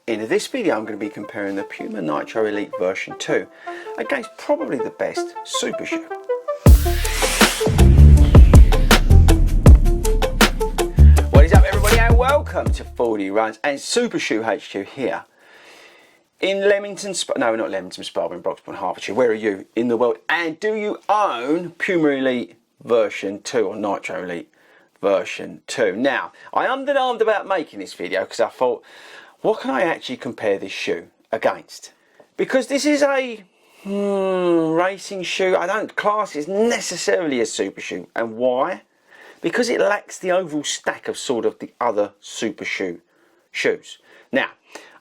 In this video I'm going to be comparing the Puma Nitro Elite version 2 against probably the best super shoe. What is up everybody and welcome to 40 Runs and Super Shoe HQ here in Leamington, no not Leamington, Spa, in Broxbourne, Hertfordshire. Where are you in the world? And do you own Puma Elite version 2 or Nitro Elite version 2? Now, I ummed and ahed about making this video because I thought, what can I actually compare this shoe against? Because this is a racing shoe. I don't class it as necessarily a super shoe. And why? Because it lacks the overall stack of sort of the other super shoes. Now,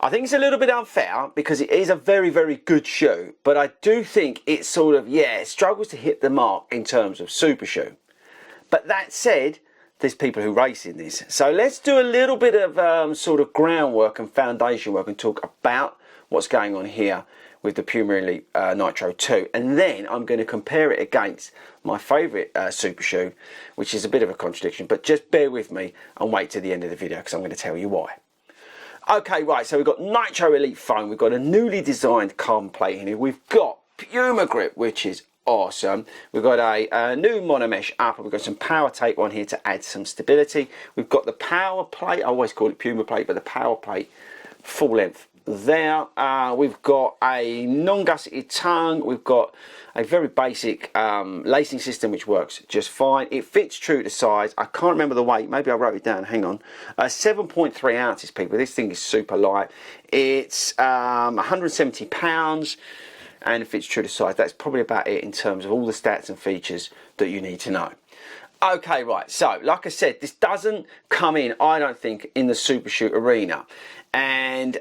I think it's a little bit unfair because it is a very, very good shoe, but I do think it sort of, it struggles to hit the mark in terms of super shoe. But that said, there's people who race in this. So let's do a little bit of sort of groundwork and foundation work and talk about what's going on here with the Puma Elite Nitro 2. And then I'm going to compare it against my favourite super shoe, which is a bit of a contradiction, but just bear with me and wait to the end of the video because I'm going to tell you why. Okay, right, so we've got Nitro Elite foam, we've got a newly designed carbon plate in here, we've got Puma grip, which is awesome. We've got a new monomesh upper. We've got some power tape on here to add some stability. We've got the power plate. I always call it Puma plate, but the power plate full length there. We've got a non-gusseted tongue. We've got a very basic lacing system which works just fine. It fits true to size. I can't remember the weight. Maybe I wrote it down. Hang on. 7.3 ounces, people. This thing is super light. It's 170 pounds. And if it's true to size, that's probably about it in terms of all the stats and features that you need to know. Okay, right, so like I said, this doesn't come in, I don't think, in the super shoe arena. And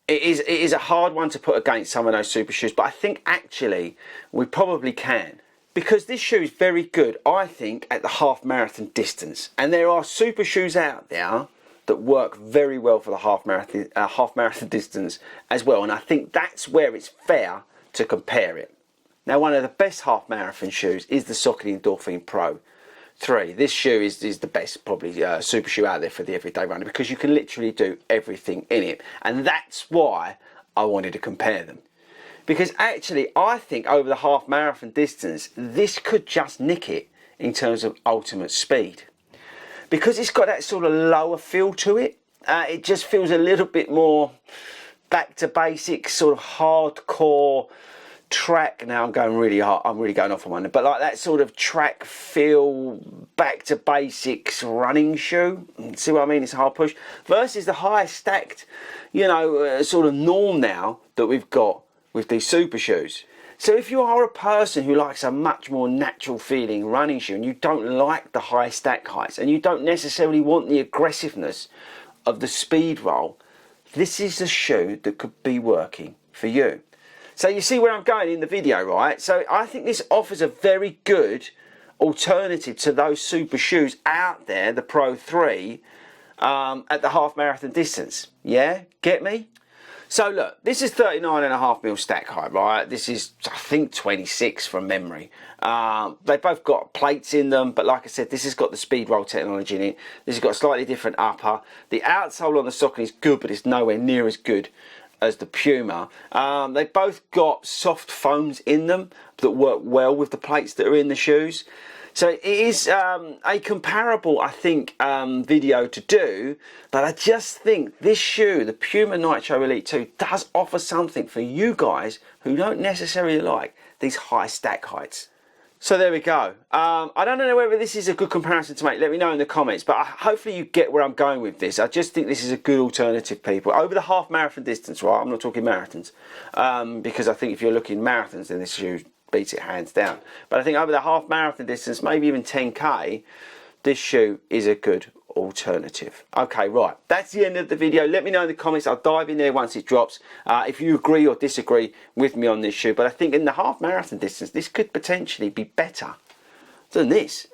it is a hard one to put against some of those super shoes, but I think actually we probably can. Because this shoe is very good, I think, at the half marathon distance. And there are super shoes out there that work very well for the half marathon distance as well, and I think that's where it's fair to compare it. Now, one of the best half marathon shoes is the Saucony Endorphin Pro 3. This shoe is the best probably super shoe out there for the everyday runner because you can literally do everything in it, and that's why I wanted to compare them. Because actually I think over the half marathon distance this could just nick it in terms of ultimate speed. Because it's got that sort of lower feel to it, it just feels a little bit more back to basics, sort of hardcore track. Now I'm going really hard, I'm really going off on one, but like that sort of track feel, back to basics running shoe. See what I mean? It's a hard push. Versus the high stacked, you know, sort of norm now that we've got with these super shoes. So if you are a person who likes a much more natural feeling running shoe and you don't like the high stack heights and you don't necessarily want the aggressiveness of the speed roll, this is a shoe that could be working for you. So you see where I'm going in the video, right? So I think this offers a very good alternative to those super shoes out there, the Pro 3, at the half marathon distance. Yeah, get me? So look, this is 39.5mm stack height, right? This is, I think, 26 from memory. They both got plates in them, but like I said, this has got the speed roll technology in it. This has got a slightly different upper. The outsole on the Saucony is good, but it's nowhere near as good as the Puma. They both got soft foams in them that work well with the plates that are in the shoes. So it is a comparable, I think, video to do, but I just think this shoe, the Puma Nitro Elite 2, does offer something for you guys who don't necessarily like these high stack heights. So there we go. I don't know whether this is a good comparison to make. Let me know in the comments, but hopefully you get where I'm going with this. I just think this is a good alternative, people. Over the half marathon distance, right? I'm not talking marathons, because I think if you're looking marathons, then this shoe beats it hands down. But I think over the half marathon distance, maybe even 10k, this shoe is a good alternative. Okay, right, that's the end of the video. Let me know in the comments. I'll dive in there once it drops if you agree or disagree with me on this shoe. But I think in the half marathon distance, this could potentially be better than this.